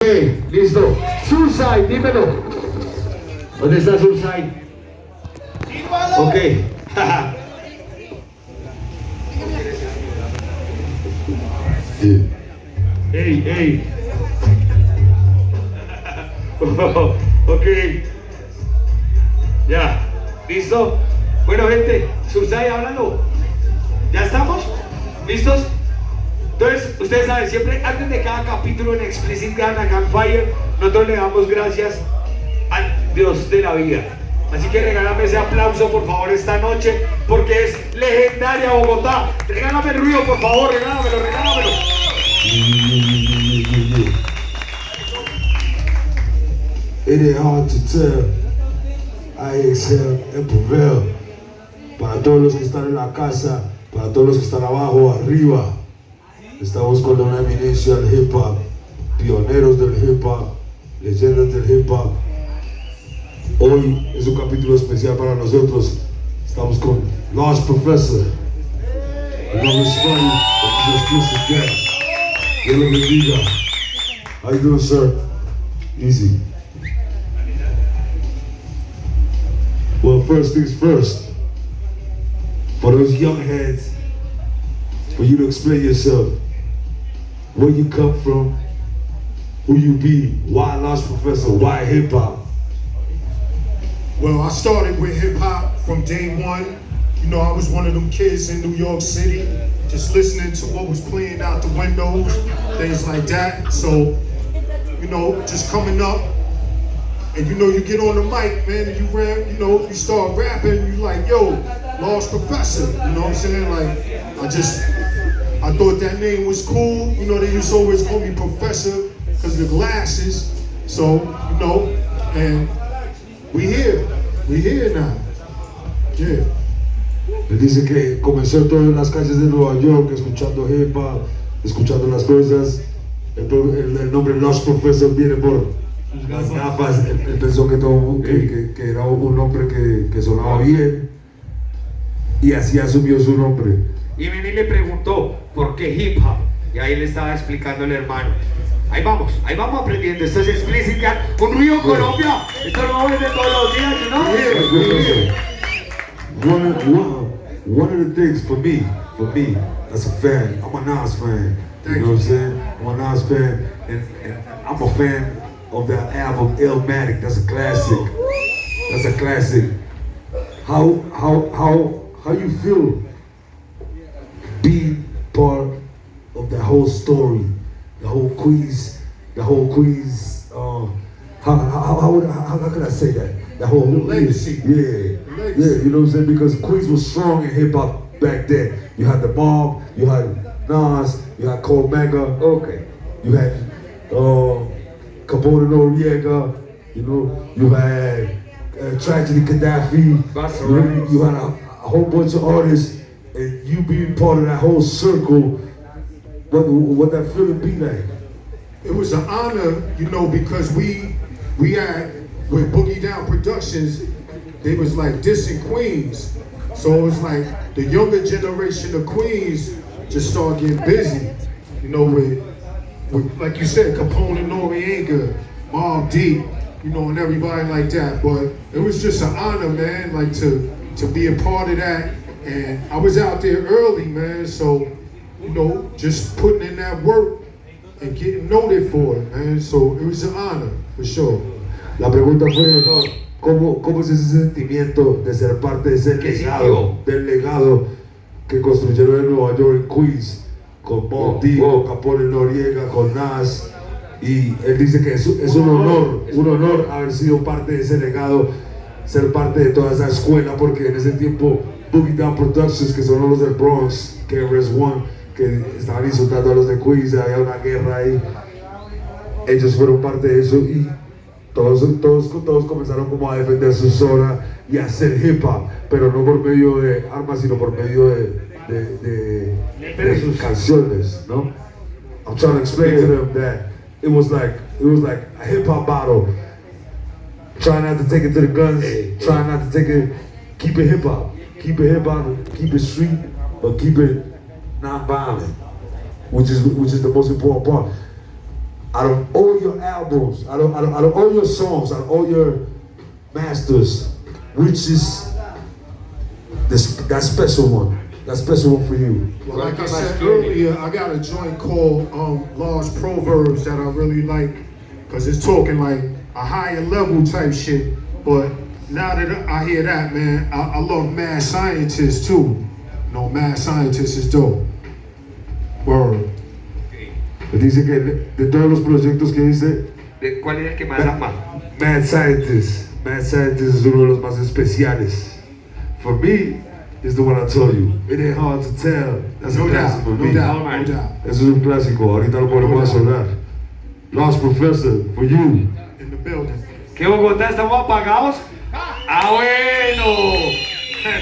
Listo. Suicide, dímelo. ¿Dónde está Suicide? Ok. Hey, hey. Ok. Ya. ¿Listo? Bueno, gente, Suicide, háblalo. ¿Ya estamos? ¿Listos? Entonces, ustedes saben, siempre antes de cada capítulo en Explicit Gun and Gunfire, nosotros le damos gracias al Dios de la vida. Así que regálame ese aplauso, por favor, esta noche, porque es legendaria Bogotá. Regálame el ruido, por favor, regálamelo, regálamelo. It is hard to tell. I exhale and prevail. Para todos los que están en la casa, para todos los que están abajo, arriba. Estamos con una eminencia del hip hop, pioneros del hip hop, leyendas del hip hop. Hoy es un capítulo especial para nosotros. Estamos con Lost Professor. El nombre es Funny, el exclusive guest. Dios lo bendiga. How you doing, sir? Easy. Well, first things first. For those young heads, for you to explain yourself. Where you come from, who you be, why Lost Professor, why hip hop? Well, I started with hip hop from day one. You know, I was one of them kids in New York City, just listening to what was playing out the window, things like that. So, you know, just coming up, and you know, you get on the mic, man, and you start rapping, you like, yo, Lost Professor, you know what I'm saying? Like, I thought that name was cool. You know, they used to always call me Professor because of the glasses. So, you know, and we here now. Yeah. Él dice que comenzó todo en las calles de Nueva York, escuchando hip hop, escuchando las cosas. El nombre Lost Professor viene por las gafas. Él pensó que era un nombre que sonaba bien y así asumió su nombre. Y vine y le preguntó, ¿por qué hip hop? Y ahí le estaba explicando el hermano. Ahí vamos aprendiendo. Esto es Explicit Gun, un Río Colombia. Esto no es de todos los días, ¿no? One of the things for me, as a fan, I'm a Nas fan. You know what I'm saying? I'm a Nas fan, and I'm a fan of that album Illmatic. That's a classic. That's a classic. How you feel being part of that whole story, the whole quiz. How can I say that? The whole legacy. Yeah, you know what I'm saying? Because Queens was strong in hip hop back then. You had the Mob, you had Nas, you had Cole Mega, Okay. you had Capone Noriega, you know, you had Tragedy Gaddafi. That's right. You had a whole bunch of artists. And you being part of that whole circle, what that feeling be like? It was an honor, you know, because we had, with Boogie Down Productions, they was like dissing Queens. So it was like the younger generation of Queens just started getting busy, you know, with like you said, Capone and Noriega, Mobb Deep, you know, and everybody like that. But it was just an honor, man, like to be a part of that. And I was out there early, man, so, you know, just putting in that work and getting noted for it, man. So it was an honor, for sure. La pregunta fue, ¿cómo es ese sentimiento de ser parte de ese legado, del legado que construyeron en Nueva York, en Queens, con Mobb Deep, con Capone Noriega, con Nas? Y él dice que es un honor haber sido parte de ese legado, ser parte de toda esa escuela, porque en ese tiempo Boogie Down Productions, que son los del Bronx, KRS-One, que estaban insultando a los de Queens, había una guerra ahí. Ellos fueron parte de eso y todos comenzaron como a defender su zona y a hacer hip hop, pero no por medio de armas, sino por medio de sus canciones, ¿no? I'm trying to explain to them that it was like a hip hop battle. Try not to take it to the guns, try not to take it, keep it hip hop. Keep it hip hop, keep it street, but keep it non-violent, which is the most important part. out of all your albums, out of all your songs, out of all your masters, which is that special one? That special one for you? Well, like I said earlier, I got a joint called Lost Proverbs that I really like, because it's talking like a higher level type shit. But now that I hear that, man, I love Mad Scientist too. You know, Mad Scientist is dope. Word. Dice que de todos los proyectos que dice, ¿Cuál es el que más ama? Mad Scientist. Mad Scientist es uno de los más especiales. For me, it's the one I told you. It ain't hard to tell. That's a classic for me. No doubt. Eso es un clásico. Ahorita lo podemos sonar. Lost Professor, for you. In the building. ¿Qué Bogotá? ¿Estamos apagados? Ah, bueno.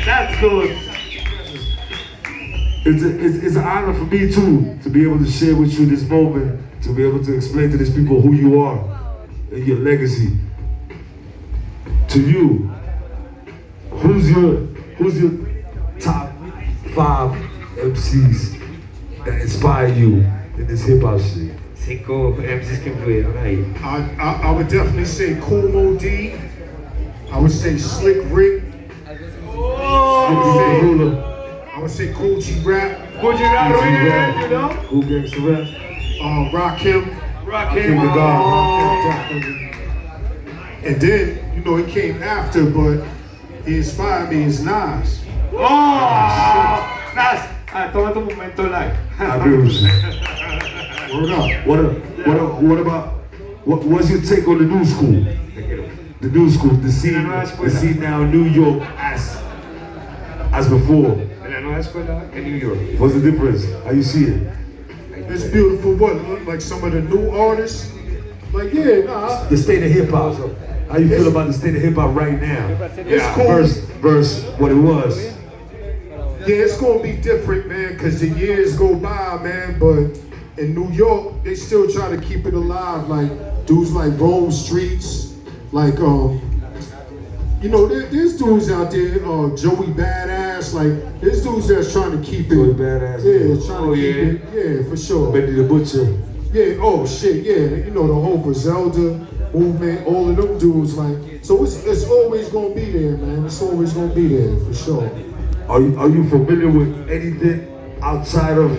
That's good. It's an honor for me too to be able to share with you this moment, to be able to explain to these people who you are and your legacy. To you, who's your top 5 MCs that inspire you in this hip hop shit? 5 MCs que influyeron ahí. I would definitely say Cool Mo D. I would say Slick Rick. I would say Cool G Rap. Cool G Rap, you know? Cool Gangsta Rap. Rakim. King the God. And then, you know, he came after, but he inspired me is Nas. Oh, Nas. Toma tu momento live. I agree with you. Word up. What about what's your take on the new school? The new school, the scene now in New York as before. En la nueva escuela en New York. What's the difference? How you see it? It's beautiful. What? Like some of the new artists? Like, yeah, nah. The state of hip hop. How you feel about the state of hip hop right now? It's cool. Versus what it was. Yeah, it's gonna be different, man, because the years go by, man, but in New York, they still try to keep it alive. Like, dudes like Rome Streets, like, you know, there's dudes out there, Joey Badass, like, there's dudes that's trying to keep it. Joey Badass. Yeah, trying to keep it. Yeah, for sure. Benny the Butcher. Yeah, oh shit, yeah. You know, the whole Griselda movement, all of them dudes, like, so it's always gonna be there, man. It's always gonna be there, for sure. Are you familiar with anything outside of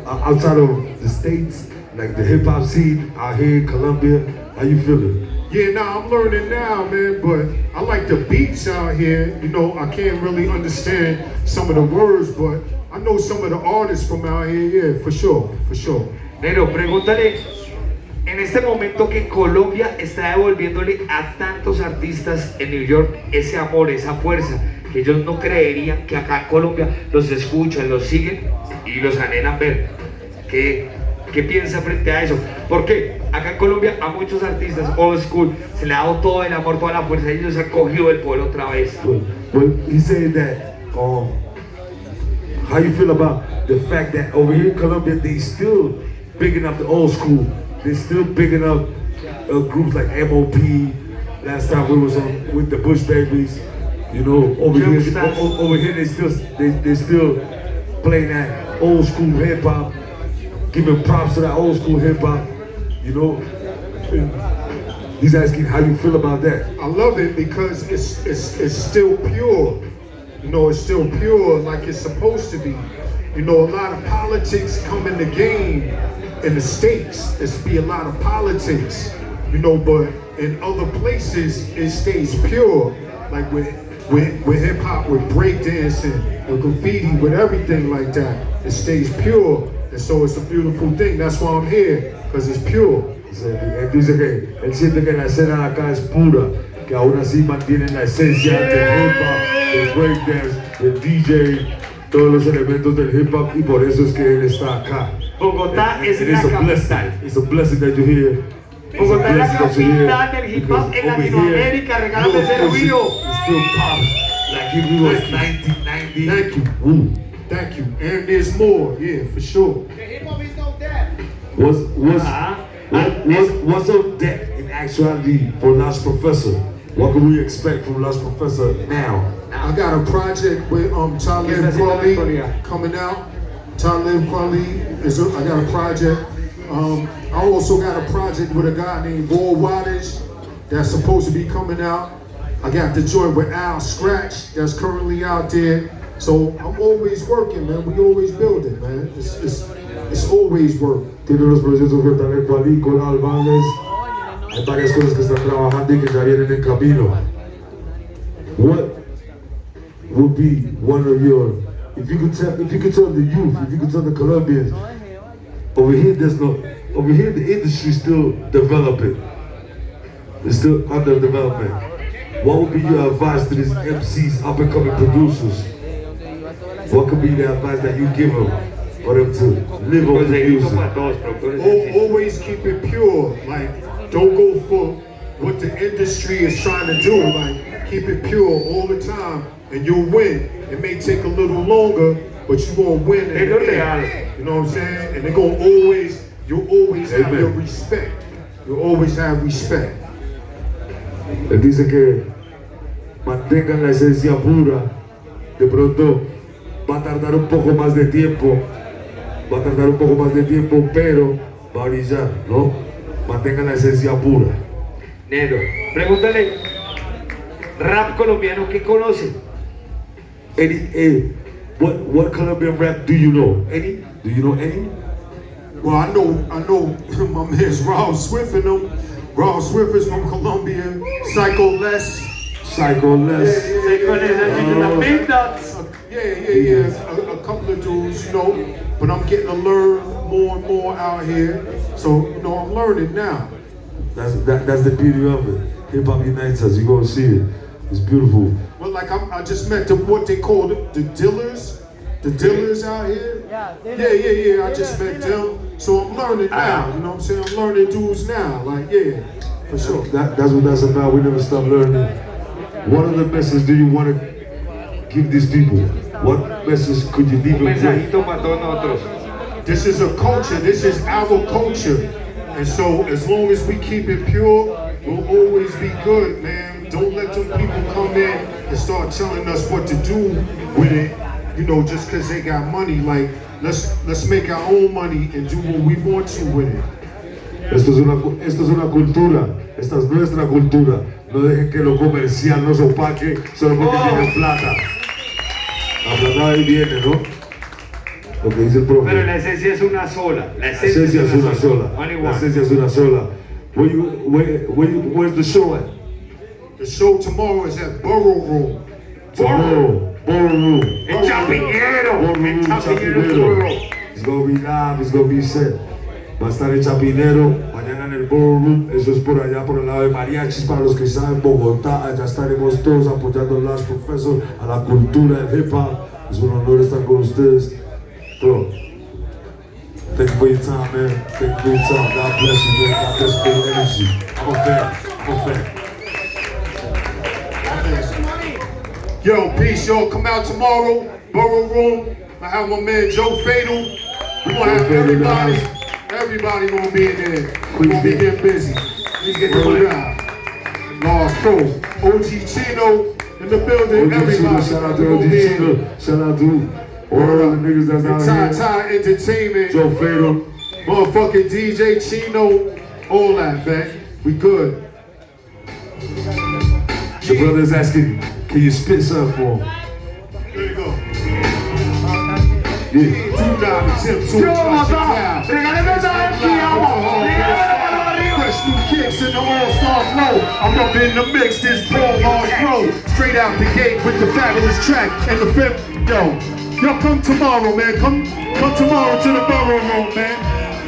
the States? Like the hip hop scene out here in Colombia? How you feeling? Yeah, nah, I'm learning now, man, but I like the beats out here. You know, I can't really understand some of the words, but I know some of the artists from out here, yeah, for sure. Nero, pregúntale, en este momento que Colombia está devolviéndole a tantos artistas en New York ese amor, esa fuerza, que ellos no creerían que acá en Colombia los escuchan, los siguen y los anhelan ver. ¿Qué piensa frente a eso? Porque acá en Colombia a muchos artistas old school se le ha dado todo el amor, toda la fuerza y ellos han cogido el pueblo otra vez. Well, he said that, how you feel about the fact that over here in Colombia, they still bigging up the old school. They still bigging up groups like MOP. Last time we was on with the Bush Babies. You know, over here they still playing that old school hip hop, giving props to that old school hip hop. You know, he's asking how you feel about that. I love it because it's still pure. You know, it's still pure like it's supposed to be. You know, a lot of politics come in the game in the States. It's be a lot of politics. You know, but in other places it stays pure. Like with hip hop, with breakdancing, with graffiti, with everything like that, it stays pure. And so it's a beautiful thing. That's why I'm here, because it's pure. Él dice que él siente que la escena de acá es pura, que aún así mantienen la esencia del hip hop, del breakdance, del DJ, todos los elementos del hip hop, y por eso es que él está acá. Bogotá es la capital. It's a blessing that you're here. Bogotá es la capital del hip hop en Latinoamérica. Regálame ese ruido. It still pops like it was 1990. Thank you. Thank you. And there's more, yeah, for sure. The hip hop is no death. What's up deck in actuality for Lost Professor? What can we expect from Lost Professor now? I got a project with Talib Kweli coming out. Talib Kweli I got a project I also got a project with a guy named Roy Wattage that's supposed to be coming out. I got the joint with Al Scratch that's currently out there. So I'm always working, man. We always building, man. It's always work. Tiene unos proyectos con talento allí, con Albanes. Hay varias cosas que están trabajando y que ya vienen en camino. What would be one of your, if you could tell the youth, if you could tell the Colombians, over here the industry is still developing. It's still under development. What would be your advice to these MCs, up and coming producers? What could be the advice that you give them for them to live on the music? Always keep it pure. Like, don't go for what the industry is trying to do. Like, keep it pure all the time, and you'll win. It may take a little longer, but you gonna win in the end. You know what I'm saying? And you'll always have your respect. You'll always have respect. Él dice que mantengan la esencia pura. De pronto va a tardar un poco más de tiempo, pero va a brillar, ¿no? Mantengan la esencia pura. Nero, pregúntale, rap colombiano, ¿qué conoce? What Colombian rap do you know? Any? Do you know any? Well, I know my man's Raul Swift and them. Raul Swift is from Colombia. Psycho Les. Psycho Les. Yeah. A couple of dudes, you know. But I'm getting to learn more and more out here. So, you know, I'm learning now. That's the beauty of it. Hip Hop unites us. You gonna see it. It's beautiful. Well, like I just met what they call the dealers. The dealers out here. Yeah. I just met them. So I'm learning now. You know what I'm saying? I'm learning dudes now. Like, yeah, for sure. That's what that's about. We never stop learning. What other message do you want to give these people? What message could you leave them with? This is a culture. This is our culture. And so as long as we keep it pure, we'll always be good, man. Don't let them people come in and start telling us what to do with it, you know, just because they got money. Like, let's make our own money and do what we want to with it. Esto es una cultura. Esta es nuestra cultura. No dejen que lo comercial nos opaque solo porque tienen plata. La plata ahí viene, ¿no? Lo que dice el profe. Pero la esencia es una sola. La esencia es una sola. La esencia es una sola. Where's the show at? The show tomorrow is at Borough Room. Borough Room. En Chapinero. It's gonna be live. It's gonna be set. Va a estar en Chapinero, mañana en el Borough Room. Eso es por allá, por el lado de mariachis. Para los que saben, Bogotá, allá estaremos todos apoyando a los profesores, a la cultura del hip hop. Es un honor estar con ustedes. Bro, thank you for your time, man. Thank you for your time. God bless you, man. God bless your energy. I'm a fan. Yo, peace, y'all. Come out tomorrow, Borough Room. I have my man Joe Fatal. We're gonna have everybody gonna be in there. We're gonna be getting busy. Let's get the money out. Lost Pro, OG Chino in the building. Everybody. Shout out to OG Chino. Shout out to all the niggas that's out here. Ty Entertainment. Joe Fatal. Motherfucking DJ Chino. All that, man. We good. The brother is asking, can you spit something for him? There you go. Yeah. Fresh new kicks in the all-star flow. I'm up in the mix, this ball large flow. Straight out the gate with the fabulous track and the fifth. Yo, come tomorrow, man. Come tomorrow to the Borough Room, man.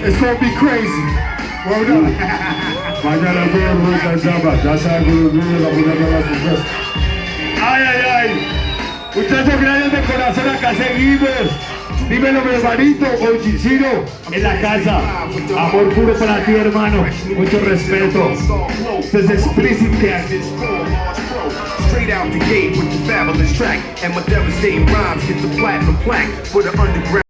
It's gonna be crazy. Word up. Mañana vemos esa llama. Ya saben cómo la ponemos a las profesas. Ay. Muchachos, gracias de corazón, acá seguimos. Dímelo, mi hermanito, OG Chino, en la casa. Amor puro para ti, hermano. Mucho respeto. Esto es Explicit Gang. Straight out the gate with the fabulous track and my devastating rhymes get the platinum plaque for the underground.